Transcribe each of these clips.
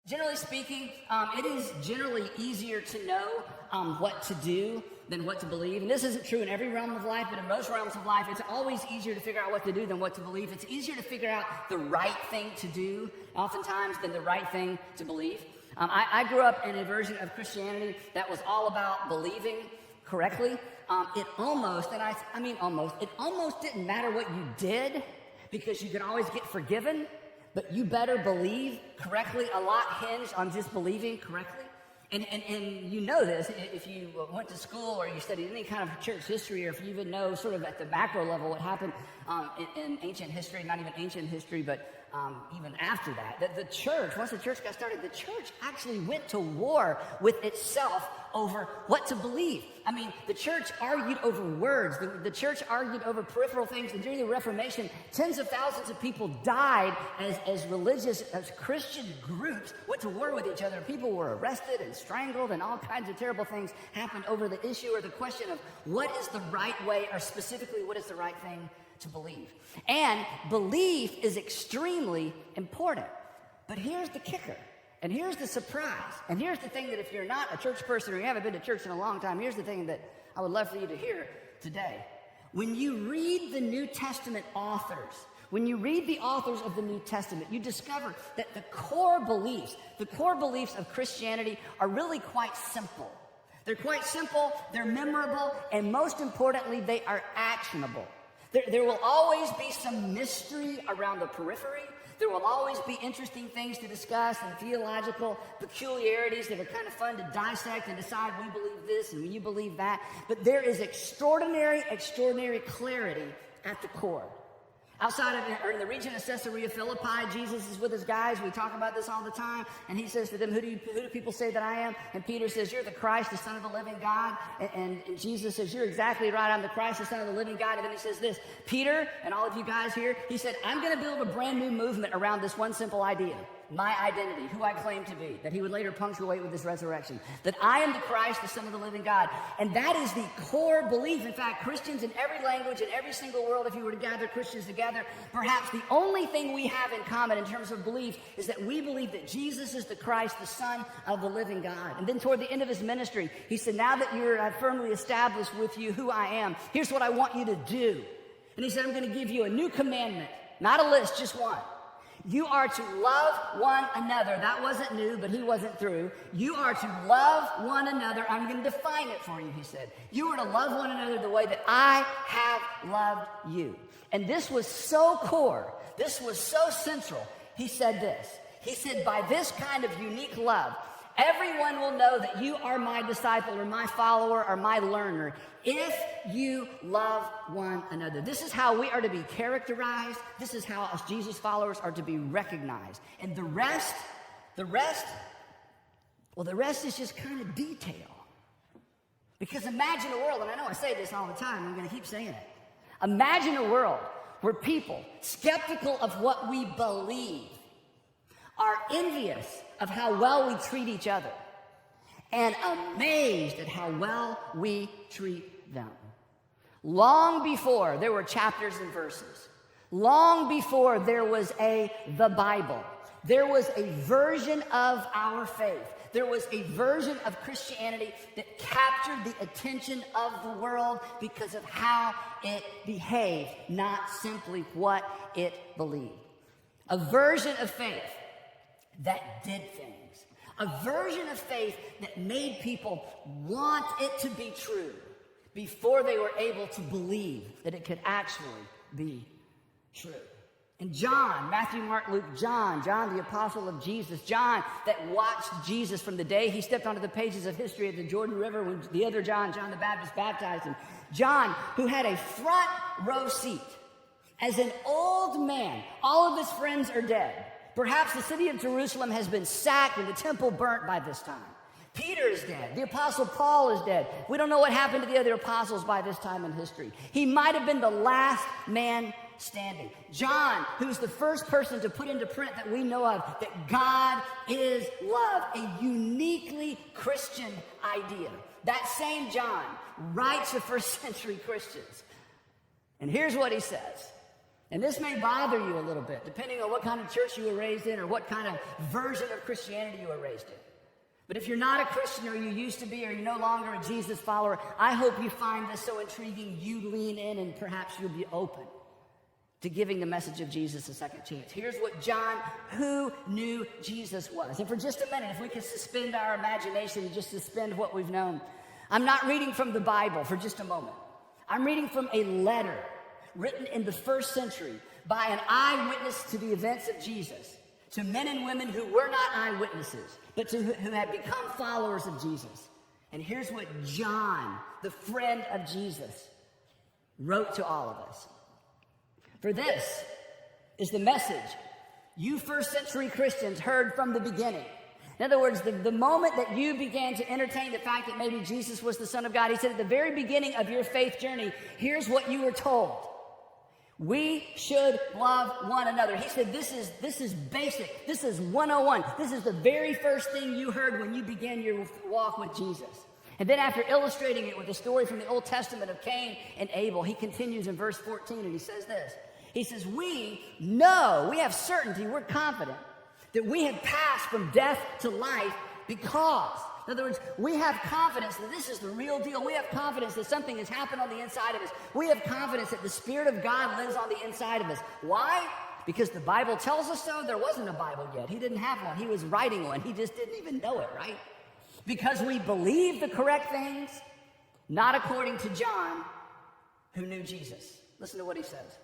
Generally speaking, it is generally easier to know what to do than what to believe. And this isn't true in every realm of life, but in most realms of life, it's always easier to figure out what to do than what to believe. It's easier to figure out the right thing to do, oftentimes, than the right thing to believe. I grew up in a version of Christianity that was all about believing correctly. It almost didn't matter what you did because you could always get forgiven. But you better believe correctly. A lot hinged on just believing correctly. And you know this if you went to school or you studied any kind of church history, or if you even know sort of at the macro level what happened in ancient history, not even ancient history, but even after that the church, once the church got started, the church actually went to war with itself over what to believe. I mean, the church argued over words. The church argued over peripheral things. And during the Reformation, tens of thousands of people died as Christian groups went to war with each other. People were arrested and strangled, and all kinds of terrible things happened over the issue or the question of what is the right way, or specifically what is the right thing to believe. And belief is extremely important. But here's the kicker. And here's the surprise. And here's the thing that if you're not a church person or you haven't been to church in a long time, here's the thing that I would love for you to hear today. When you read the New Testament authors, when you read the authors of the New Testament, you discover that the core beliefs of Christianity are really quite simple. They're quite simple, they're memorable, and most importantly, they are actionable. There will always be some mystery around the periphery. There will always be interesting things to discuss and theological peculiarities that are kind of fun to dissect and decide we believe this and you believe that. But there is extraordinary clarity at the core. Outside of, or in the region of Caesarea Philippi, Jesus is with his guys. We talk about this all the time. And he says to them, who do people say that I am? And Peter says, you're the Christ, the Son of the living God. And Jesus says, you're exactly right. I'm the Christ, the Son of the living God. And then he says this, Peter and all of you guys here, he said, I'm going to build a brand new movement around this one simple idea. My identity, who I claim to be, that he would later punctuate with his resurrection, that I am the Christ, the Son of the living God. And that is the core belief. In fact, Christians in every language, in every single world, if you were to gather Christians together, perhaps the only thing we have in common in terms of belief is that we believe that Jesus is the Christ, the Son of the living God. And then toward the end of his ministry, he said, now that you're firmly established with you who I am, here's what I want you to do. And he said, I'm going to give you a new commandment, not a list, just one. You are to love one another. That wasn't new, but he wasn't through. You are to love one another. I'm going to define it for you, he said. You are to love one another the way that I have loved you. And this was so core. This was so central. He said this. He said, by this kind of unique love, everyone will know that you are my disciple or my follower or my learner if you love one another. This is how we are to be characterized. This is how, as Jesus followers, are to be recognized. And the rest is just kind of detail. Because imagine a world, and I know I say this all the time, I'm going to keep saying it. Imagine a world where people, skeptical of what we believe, are envious of how well we treat each other, and amazed at how well we treat them. Long before there were chapters and verses, long before there was the Bible, there was a version of our faith. There was a version of Christianity that captured the attention of the world because of how it behaved, not simply what it believed. A version of faith that did things. A version of faith that made people want it to be true before they were able to believe that it could actually be true. And John, Matthew, Mark, Luke, John the apostle of Jesus, John that watched Jesus from the day he stepped onto the pages of history at the Jordan River when the other John the Baptist, baptized him. John, who had a front row seat as an old man. All of his friends are dead. Perhaps the city of Jerusalem has been sacked and the temple burnt by this time. Peter is dead. The apostle Paul is dead. We don't know what happened to the other apostles by this time in history. He might have been the last man standing. John, who's the first person to put into print that we know of that God is love, a uniquely Christian idea. That same John writes to first century Christians. And here's what he says. And this may bother you a little bit, depending on what kind of church you were raised in or what kind of version of Christianity you were raised in. But if you're not a Christian, or you used to be, or you're no longer a Jesus follower, I hope you find this so intriguing you lean in and perhaps you'll be open to giving the message of Jesus a second chance. Here's what John, who knew Jesus, was. And for just a minute, if we could suspend our imagination and just suspend what we've known. I'm not reading from the Bible for just a moment. I'm reading from a letter written in the first century by an eyewitness to the events of Jesus, to men and women who were not eyewitnesses, but who had become followers of Jesus. And here's what John, the friend of Jesus, wrote to all of us. For this is the message you first century Christians heard from the beginning. In other words, the moment that you began to entertain the fact that maybe Jesus was the Son of God, he said at the very beginning of your faith journey, here's what you were told. We should love one another. He said this is basic. This is 101. This is the very first thing you heard when you began your walk with Jesus. And then after illustrating it with a story from the Old Testament of Cain and Abel, he continues in verse 14 and he says this. He says, we know, we have certainty, we're confident that we have passed from death to life because, in other words, we have confidence that this is the real deal. We have confidence that something has happened on the inside of us. We have confidence that the Spirit of God lives on the inside of us. Why? Because the Bible tells us so. There wasn't a Bible yet. He didn't have one. He was writing one. He just didn't even know it, right? Because we believe the correct things, not according to John, who knew Jesus. Listen to what he says.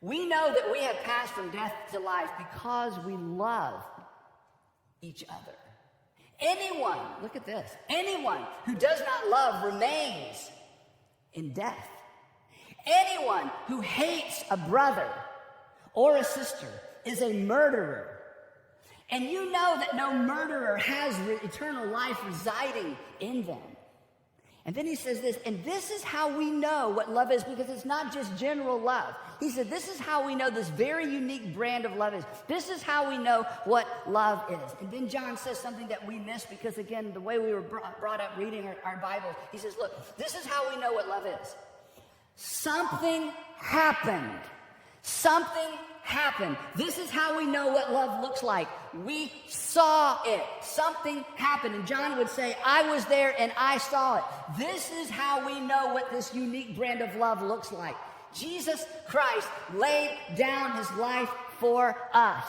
We know that we have passed from death to life because we love each other. Anyone, look at this, anyone who does not love remains in death. Anyone who hates a brother or a sister is a murderer. And you know that no murderer has eternal life residing in them. And then he says this, and this is how we know what love is, because it's not just general love. He said, this is how we know this very unique brand of love is. This is how we know what love is. And then John says something that we miss because, again, the way we were brought up reading our Bibles, he says, look, this is how we know what love is. Something happened. Something happened. This is how we know what love looks like. We saw it. Something happened. And John would say, I was there and I saw it. This is how we know what this unique brand of love looks like. Jesus Christ laid down his life for us.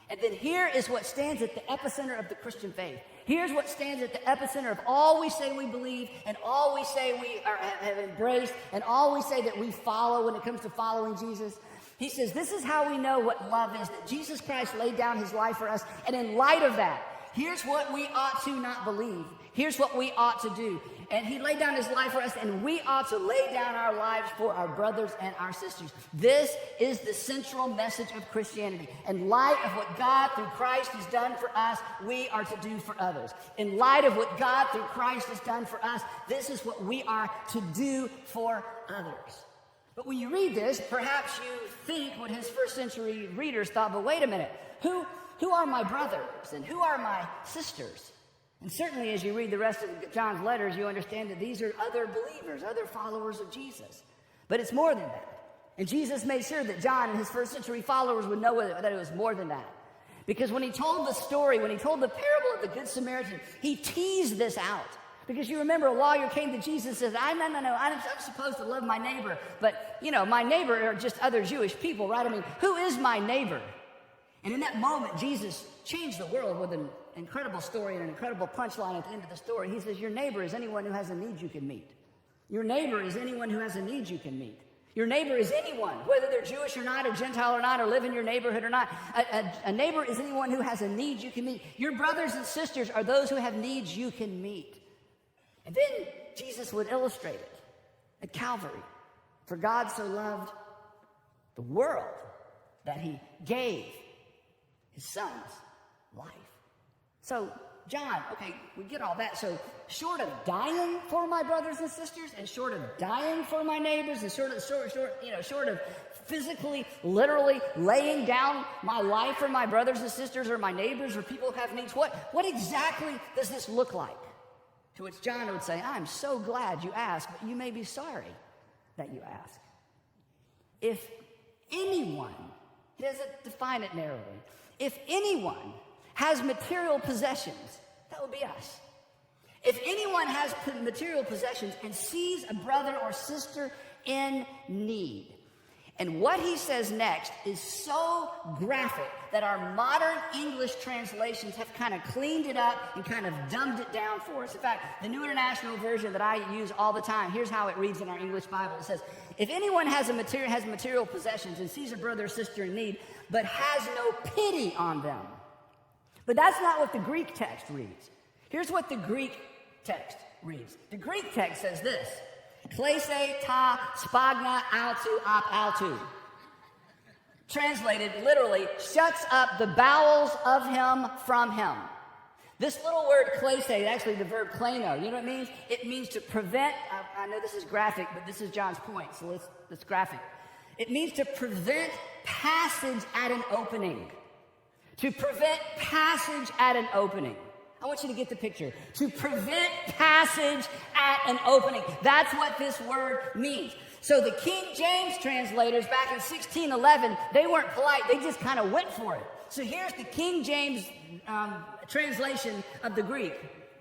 And then here is what stands at the epicenter of the Christian faith. Here's what stands at the epicenter of all we say we believe and all we say we have embraced and all we say that we follow when it comes to following Jesus. He says, this is how we know what love is, that Jesus Christ laid down his life for us. And in light of that, here's what we ought to not believe. Here's what we ought to do. And he laid down his life for us, and we ought to lay down our lives for our brothers and our sisters. This is the central message of Christianity. In light of what God through Christ has done for us, we are to do for others. In light of what God through Christ has done for us, this is what we are to do for others. But when you read this, perhaps you think what his first century readers thought, but wait a minute, who are my brothers and who are my sisters? And certainly as you read the rest of John's letters, you understand that these are other believers, other followers of Jesus. But it's more than that. And Jesus made sure that John and his first century followers would know that it was more than that. Because when he told the story, when he told the parable of the Good Samaritan, he teased this out. Because you remember a lawyer came to Jesus and says, no, I'm supposed to love my neighbor. But, my neighbor are just other Jewish people, right? I mean, who is my neighbor? And in that moment, Jesus changed the world with an incredible story and an incredible punchline at the end of the story. He says, your neighbor is anyone who has a need you can meet. Your neighbor is anyone who has a need you can meet. Your neighbor is anyone, whether they're Jewish or not, or Gentile or not, or live in your neighborhood or not. A neighbor is anyone who has a need you can meet. Your brothers and sisters are those who have needs you can meet. And then Jesus would illustrate it at Calvary. For God so loved the world that he gave his son's life. So, John, okay, we get all that. So, short of dying for my brothers and sisters, and short of dying for my neighbors, and short of physically, literally laying down my life for my brothers and sisters, or my neighbors, or people who have needs, what exactly does this look like? To which John would say, I'm so glad you asked, but you may be sorry that you asked. If anyone, he doesn't define it narrowly, if anyone has material possessions, that would be us. If anyone has material possessions and sees a brother or sister in need. And what he says next is so graphic that our modern English translations have kind of cleaned it up and kind of dumbed it down for us. In fact, the New International Version that I use all the time, here's how it reads in our English Bible. It says, if anyone has material possessions and sees a brother or sister in need, but has no pity on them. But that's not what the Greek text reads. Here's what the Greek text reads. The Greek text says this, Klese ta spagna autu ap autu. Translated literally, shuts up the bowels of him from him. This little word klese, actually the verb kleno, you know what it means? It means to prevent, I know this is graphic, but this is John's point, so let's graphic. It means to prevent passage at an opening. To prevent passage at an opening. I want you to get the picture. To prevent passage at an opening. That's what this word means. So the King James translators back in 1611, they weren't polite. They just kind of went for it. So here's the King James translation of the Greek.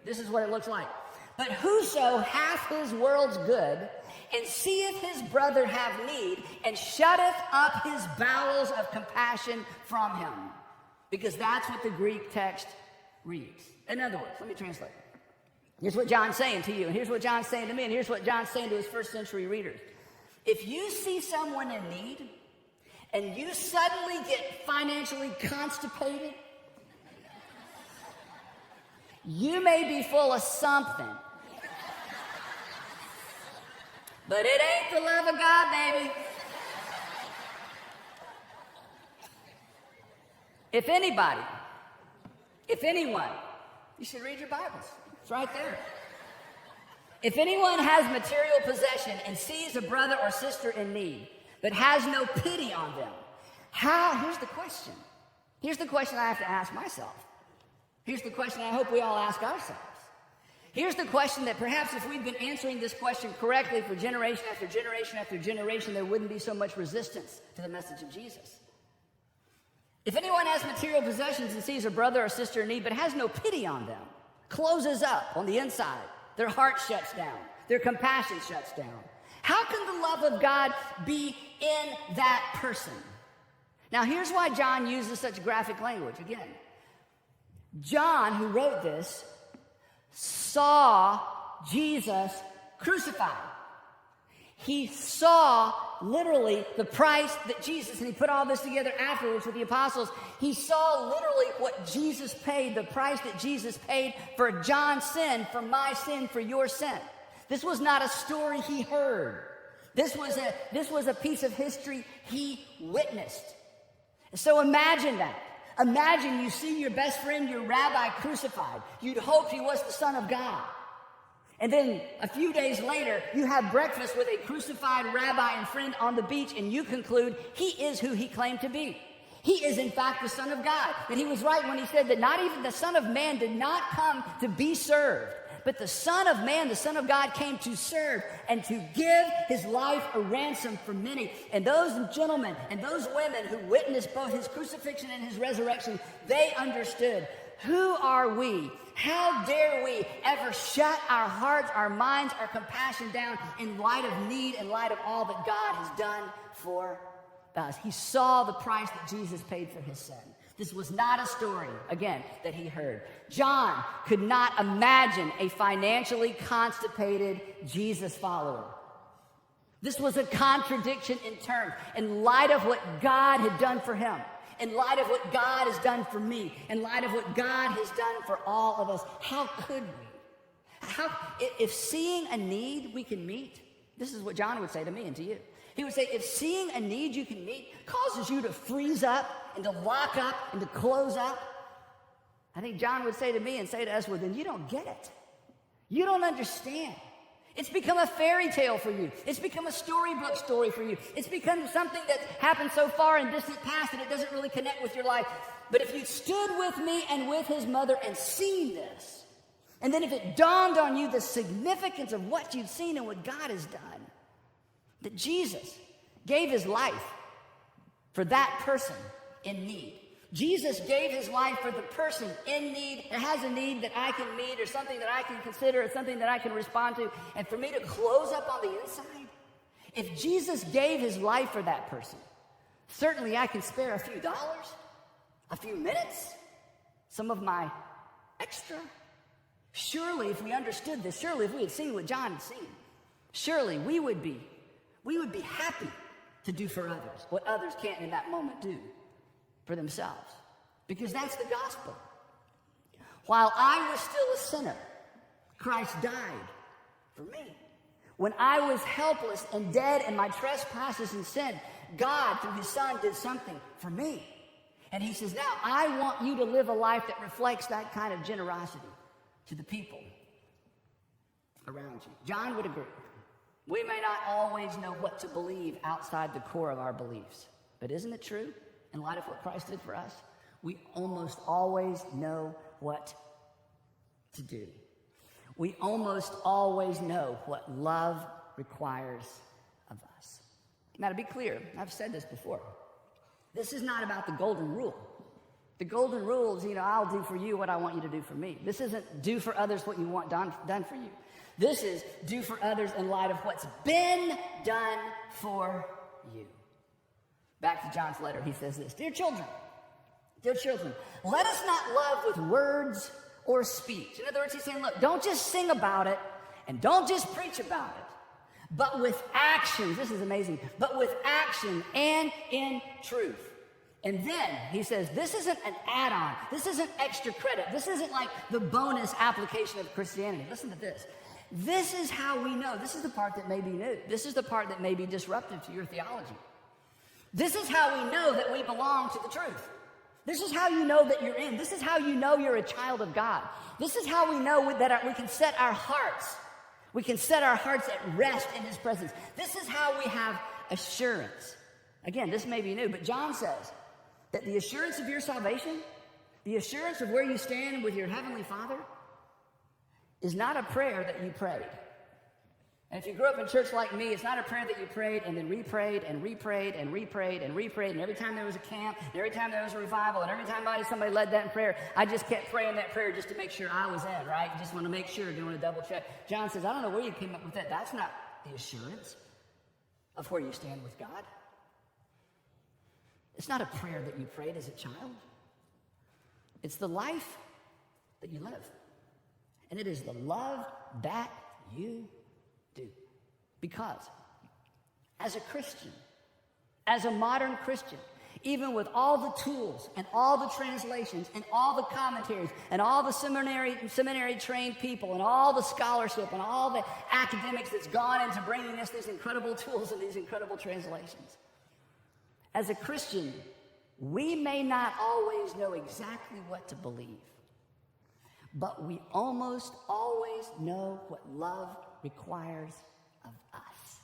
This is what it looks like. But whoso hath his world's good, and seeth his brother have need, and shutteth up his bowels of compassion from him. Because that's what the Greek text reads. In other words, let me translate. Here's what John's saying to you, and here's what John's saying to me, and here's what John's saying to his first century readers. If you see someone in need, and you suddenly get financially constipated, you may be full of something. But it ain't the love of God, baby. If anybody, if anyone, you should read your Bibles. It's right there. If anyone has material possession and sees a brother or sister in need, but has no pity on them, here's the question. Here's the question I have to ask myself. Here's the question I hope we all ask ourselves. Here's the question that perhaps if we've been answering this question correctly for generation after generation after generation, there wouldn't be so much resistance to the message of Jesus. If anyone has material possessions and sees a brother or sister in need, but has no pity on them, closes up on the inside, their heart shuts down, their compassion shuts down, how can the love of God be in that person? Now, here's why John uses such graphic language. Again, John, who wrote this, saw Jesus crucified. He saw literally the price that Jesus, and he put all this together afterwards with the apostles, he saw literally what Jesus paid, the price that Jesus paid for John's sin, for my sin, for your sin. This was not a story he heard. This was a piece of history he witnessed. So imagine that. Imagine you see your best friend, your rabbi, crucified. You'd hoped he was the Son of God. And then a few days later, you have breakfast with a crucified rabbi and friend on the beach, and you conclude he is who he claimed to be. He is, in fact, the Son of God. And he was right when he said that not even the Son of Man did not come to be served, but the Son of Man, the Son of God, came to serve and to give his life a ransom for many. And those gentlemen and those women who witnessed both his crucifixion and his resurrection, they understood, who are we? How dare we ever shut our hearts, our minds, our compassion down in light of need, in light of all that God has done for us? He saw the price that Jesus paid for his sin. This was not a story, again, that he heard. John could not imagine a financially constipated Jesus follower. This was a contradiction in terms, in light of what God had done for him, in light of what God has done for me, in light of what God has done for all of us. How could we? If seeing a need we can meet, this is what John would say to me and to you. He would say, if seeing a need you can meet causes you to freeze up and to lock up and to close up, I think John would say to me and say to us, well, then you don't get it. You don't understand. It's become a fairy tale for you. It's become a storybook story for you. It's become something that's happened so far in distant past that it doesn't really connect with your life. But if you stood with me and with his mother and seen this, and then if it dawned on you the significance of what you've seen and what God has done, that Jesus gave his life for that person in need. Jesus gave his life for the person in need that has a need that I can meet or something that I can consider or something that I can respond to. And for me to close up on the inside, if Jesus gave his life for that person, certainly I can spare a few dollars, a few minutes, some of my extra. Surely if we understood this, surely if we had seen what John had seen, surely we would be happy to do for others what others can't in that moment do for themselves. Because that's the gospel. While I was still a sinner, Christ died for me. When I was helpless and dead in my trespasses and sin, God, through his Son, did something for me. And he says, now I want you to live a life that reflects that kind of generosity to the people around you. John would agree. We may not always know what to believe outside the core of our beliefs. But isn't it true, in light of what Christ did for us? We almost always know what to do. We almost always know what love requires of us. Now, to be clear, I've said this before. This is not about the golden rule. The golden rule is, I'll do for you what I want you to do for me. This isn't do for others what you want done for you. This is do for others in light of what's been done for you. Back to John's letter, he says this, Dear children, let us not love with words or speech. In other words, he's saying, look, don't just sing about it and don't just preach about it, but with actions. This is amazing. But with action and in truth. And then he says, this isn't an add-on. This isn't extra credit. This isn't like the bonus application of Christianity. Listen to this. This is how we know. This is the part that may be new. This is the part that may be disruptive to your theology. This is how we know that we belong to the truth. This is how you know that you're in. This is how you know you're a child of God. This is how we know that we can set our hearts. We can set our hearts at rest in his presence. This is how we have assurance. Again, this may be new, but John says that the assurance of your salvation, the assurance of where you stand with your heavenly Father, is not a prayer that you prayed. And if you grew up in church like me, it's not a prayer that you prayed and then reprayed and reprayed and reprayed and reprayed. And every time there was a camp, and every time there was a revival, and every time somebody led that in prayer, I just kept praying that prayer just to make sure I was in, right? Just want to make sure, doing a double check. John says, I don't know where you came up with that. That's not the assurance of where you stand with God. It's not a prayer that you prayed as a child. It's the life that you live. And it is the love that you do. Because as a Christian, as a modern Christian, even with all the tools and all the translations and all the commentaries and all the seminary trained people and all the scholarship and all the academics that's gone into bringing us these incredible tools and these incredible translations, as a Christian, we may not always know exactly what to believe, but we almost always know what love requires of us.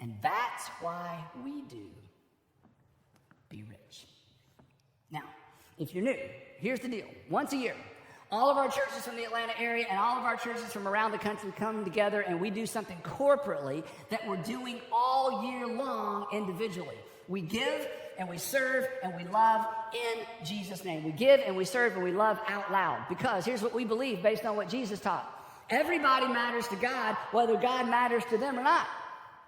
And that's why we do Be Rich. Now, if you're new, here's the deal. Once a year, all of our churches from the Atlanta area and all of our churches from around the country come together and we do something corporately that we're doing all year long individually. We give and we serve and we love in Jesus' name. We give and we serve and we love out loud. Because here's what we believe based on what Jesus taught. Everybody matters to God, whether God matters to them or not.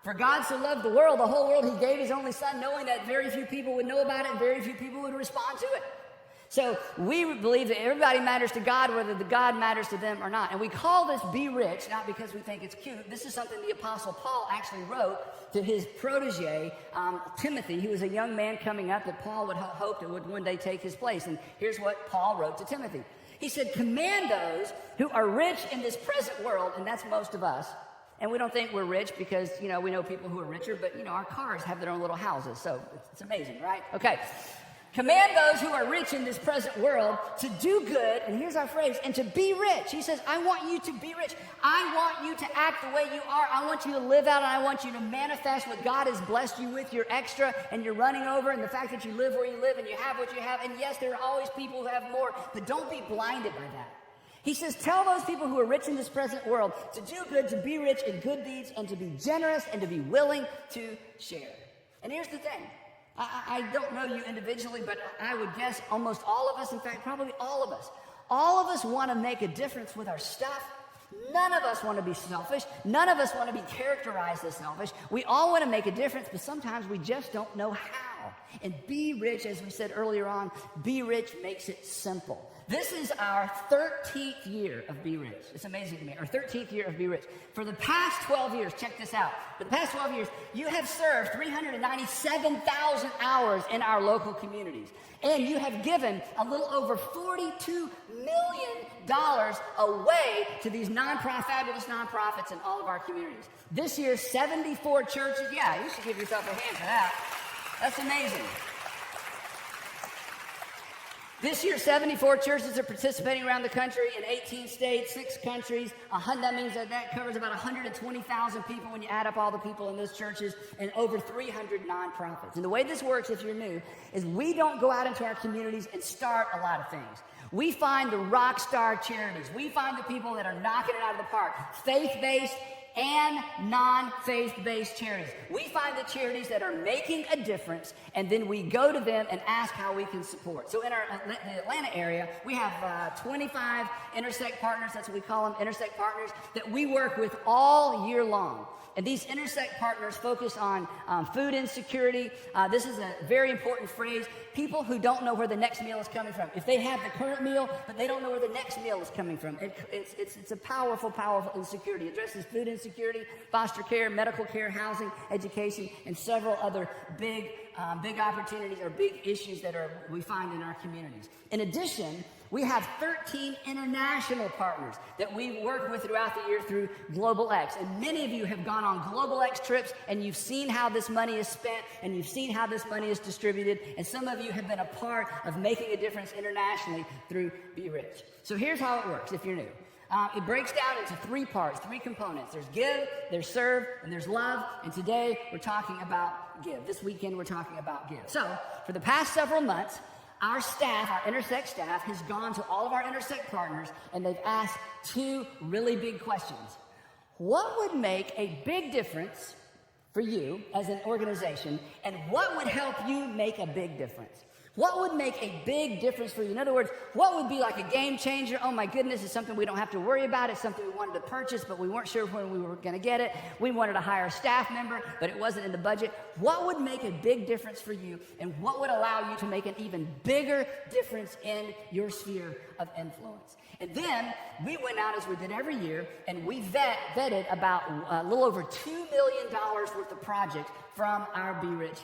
For God so loved the world, the whole world, he gave his only son, knowing that very few people would know about it and very few people would respond to it. So we believe that everybody matters to God, whether the God matters to them or not. And we call this Be Rich, not because we think it's cute. This is something the Apostle Paul actually wrote to his protege, Timothy. He was a young man coming up that Paul would hope that would one day take his place. And here's what Paul wrote to Timothy. He said, command those who are rich in this present world, and that's most of us. And we don't think we're rich because, we know people who are richer, but, our cars have their own little houses. So it's amazing, right? Okay. Command those who are rich in this present world to do good, and here's our phrase, and to be rich. He says, I want you to be rich. I want you to act the way you are. I want you to live out, and I want you to manifest what God has blessed you with, your extra, and you're running over, and the fact that you live where you live, and you have what you have. And yes, there are always people who have more, but don't be blinded by that. He says, tell those people who are rich in this present world to do good, to be rich in good deeds, and to be generous, and to be willing to share. And here's the thing. I don't know you individually, but I would guess almost all of us, in fact, probably all of us want to make a difference with our stuff. None of us want to be selfish. None of us want to be characterized as selfish. We all want to make a difference, but sometimes we just don't know how. And Be Rich, as we said earlier on, Be Rich makes it simple. This is our 13th year of Be Rich. It's amazing to me. Our 13th year of Be Rich. For the past 12 years, check this out. For the past 12 years, you have served 397,000 hours in our local communities. And you have given a little over $42 million away to these fabulous nonprofits in all of our communities. This year, 74 churches. Yeah, you should give yourself a hand for that. That's amazing. This year, 74 churches are participating around the country in 18 states, 6 countries. That means that covers about 120,000 people when you add up all the people in those churches, and over 300 nonprofits. And the way this works, if you're new, is we don't go out into our communities and start a lot of things. We find the rock star charities. We find the people that are knocking it out of the park, faith-based and non-faith-based charities. We find the charities that are making a difference, and then we go to them and ask how we can support. So in the Atlanta area, we have 25 Intersect partners. That's what we call them, Intersect partners, that we work with all year long. And these Intersect partners focus on food insecurity. This is a very important phrase. People who don't know where the next meal is coming from. If they have the current meal, but they don't know where the next meal is coming from. It's a powerful, powerful insecurity. It addresses food insecurity, foster care, medical care, housing, education, and several other big opportunities or big issues that we find in our communities. In addition, we have 13 international partners that we work with throughout the year through Global X. And many of you have gone on Global X trips, and you've seen how this money is spent, and you've seen how this money is distributed. And some of you have been a part of making a difference internationally through Be Rich. So here's how it works if you're new. It breaks down into 3 parts, 3 components. There's give, there's serve, and there's love. And today we're talking about give. This weekend we're talking about give. So for the past several months, our staff, our Intersect staff, has gone to all of our Intersect partners, and they've asked 2 really big questions. What would make a big difference for you as an organization, and what would help you make a big difference? What would make a big difference for you? In other words, what would be like a game changer? Oh my goodness, it's something we don't have to worry about. It's something we wanted to purchase, but we weren't sure when we were going to get it. We wanted to hire a staff member, but it wasn't in the budget. What would make a big difference for you, and what would allow you to make an even bigger difference in your sphere of influence? And then we went out, as we did every year, and we vetted about a little over $2 million worth of projects from our Be Rich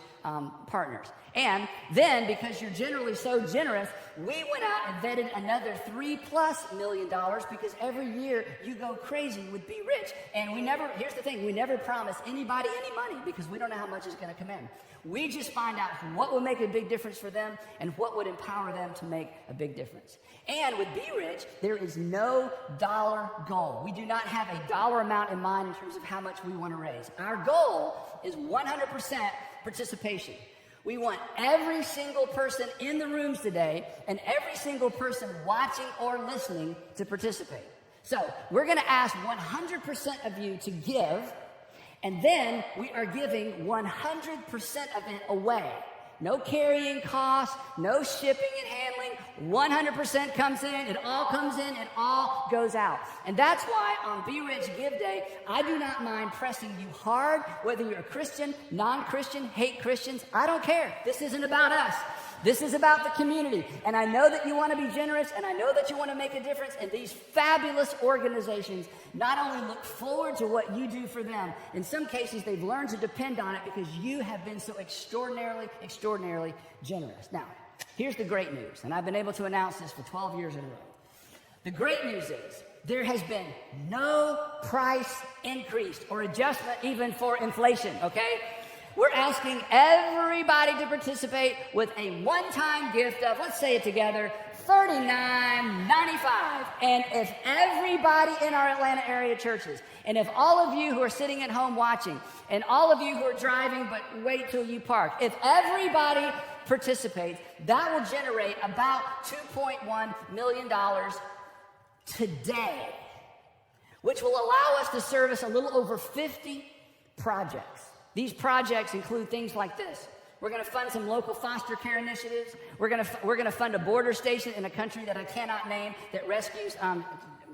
partners. And then, because you're generally so generous, we went out and vetted another $3+ million, because every year you go crazy with Be Rich. And here's the thing, we never promise anybody any money, because we don't know how much is going to come in. We just find out what will make a big difference for them and what would empower them to make a big difference. And with Be Rich, there is no dollar goal. We do not have a dollar amount in mind in terms of how much we want to raise. Our goal is 100% participation. We want every single person in the rooms today and every single person watching or listening to participate. So we're going to ask 100% of you to give, and then we are giving 100% of it away. No carrying costs, no shipping and handling. 100% comes in, it all comes in, it all goes out. And that's why on Be Rich Give Day, I do not mind pressing you hard, whether you're a Christian, non-Christian, hate Christians. I don't care. This isn't about us. This is about the community. And I know that you want to be generous, and I know that you want to make a difference. And these fabulous organizations not only look forward to what you do for them, in some cases they've learned to depend on it because you have been so extraordinarily, extraordinarily generous. Now, here's the great news, and I've been able to announce this for 12 years in a row. The great news is there has been no price increase or adjustment even for inflation, okay? We're asking everybody to participate with a one-time gift of, let's say it together, $39.95. And if everybody in our Atlanta area churches, and if all of you who are sitting at home watching, and all of you who are driving but wait till you park, if everybody participates, that will generate about $2.1 million today, which will allow us to service a little over 50 projects. These projects include things like this: We're going to fund some local foster care initiatives. We're going to fund a border station in a country that I cannot name that rescues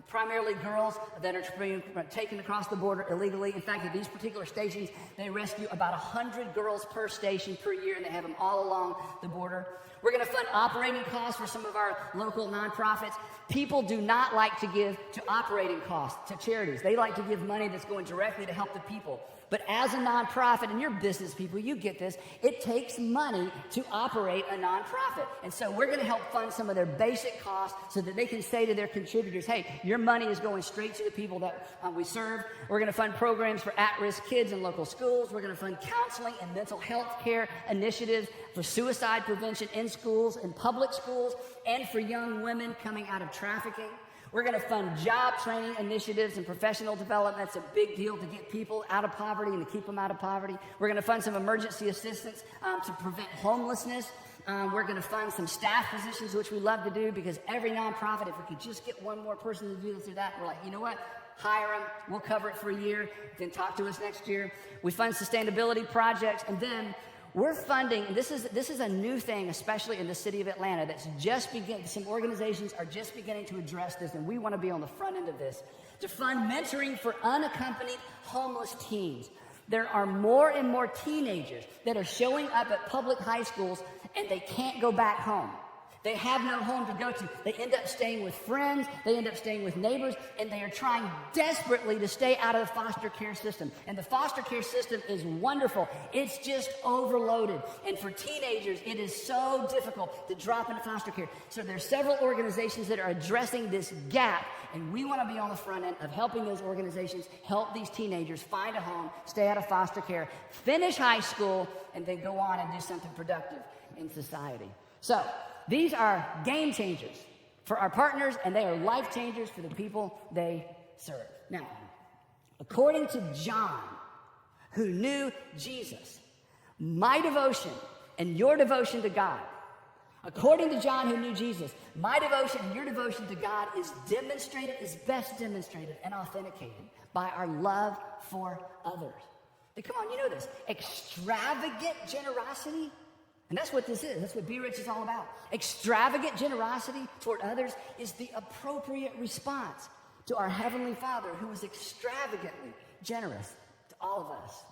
primarily girls that are being taken across the border illegally. In fact, at these particular stations, they rescue about 100 girls per station per year, and they have them all along the border. We're going to fund operating costs for some of our local nonprofits. People do not like to give to operating costs, to charities. They like to give money that's going directly to help the people. But as a nonprofit, and you're business people, you get this, it takes money to operate a nonprofit. And so we're going to help fund some of their basic costs so that they can say to their contributors, hey, your money is going straight to the people that we serve. We're going to fund programs for at-risk kids in local schools. We're going to fund counseling and mental health care initiatives for suicide prevention in schools, in public schools, and for young women coming out of trafficking. We're going to fund job training initiatives and professional development. That's a big deal to get people out of poverty and to keep them out of poverty. We're going to fund some emergency assistance to prevent homelessness. We're going to fund some staff positions, which we love to do, because every nonprofit, if we could just get one more person to do this or that, we're like, you know what? Hire them. We'll cover it for a year. Then talk to us next year. We fund sustainability projects, and then we're funding, and this is a new thing, especially in the city of Atlanta, that's just beginning. Some organizations are just beginning to address this, and we want to be on the front end of this, to fund mentoring for unaccompanied homeless teens. There are more and more teenagers that are showing up at public high schools, and they can't go back home. They have no home to go to. They end up staying with friends. They end up staying with neighbors, and they are trying desperately to stay out of the foster care system. And the foster care system is wonderful. It's just overloaded. And for teenagers, it is so difficult to drop into foster care. So there's several organizations that are addressing this gap, and we want to be on the front end of helping those organizations help these teenagers find a home, stay out of foster care, finish high school, and then go on and do something productive in society. So these are game changers for our partners, and they are life changers for the people they serve. Now, according to John, who knew Jesus, my devotion and your devotion to God, according to John, who knew Jesus, my devotion and your devotion to God is best demonstrated and authenticated by our love for others. Now, come on, you know this. Extravagant generosity. And that's what this is. That's what Be Rich is all about. Extravagant generosity toward others is the appropriate response to our Heavenly Father, who is extravagantly generous to all of us.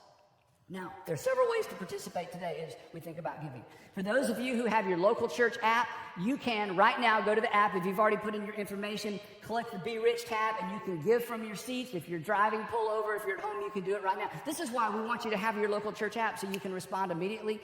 Now, there are several ways to participate today as we think about giving. For those of you who have your local church app, you can right now go to the app. If you've already put in your information, click the Be Rich tab, and you can give from your seats. If you're driving, pull over. If you're at home, you can do it right now. This is why we want you to have your local church app, so you can respond immediately.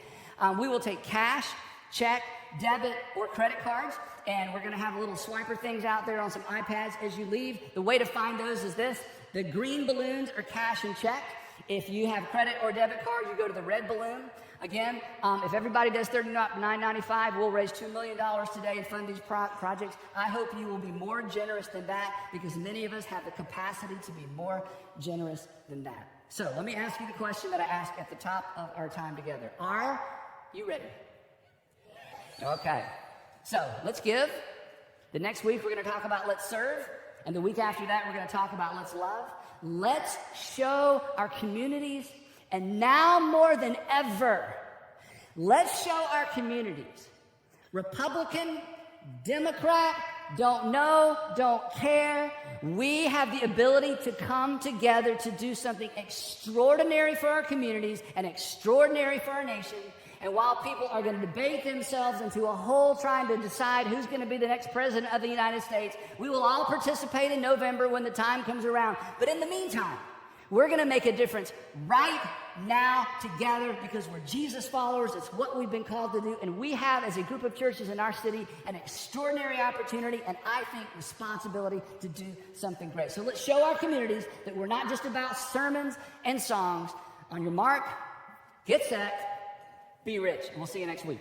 We will take cash, check, debit, or credit cards, and we're going to have little swiper things out there on some iPads as you leave. The way to find those is this. The green balloons are cash and check. If you have credit or debit card, you go to the red balloon. Again, if everybody does $39.95, we'll raise $2 million today and fund these projects. I hope you will be more generous than that, because many of us have the capacity to be more generous than that. So let me ask you the question that I asked at the top of our time together. Are you ready? Okay. So let's give. The next week we're going to talk about let's serve. And the week after that we're going to talk about let's love. Let's show our communities, and now more than ever, let's show our communities, Republican, Democrat, don't know, don't care. We have the ability to come together to do something extraordinary for our communities and extraordinary for our nation. And while people are going to debate themselves into a hole trying to decide who's going to be the next president of the United States, we will all participate in November when the time comes around. But in the meantime, we're going to make a difference right now together, because we're Jesus followers. It's what we've been called to do. And we have, as a group of churches in our city, an extraordinary opportunity and, I think, responsibility to do something great. So let's show our communities that we're not just about sermons and songs. On your mark, get set, be rich. And we'll see you next week.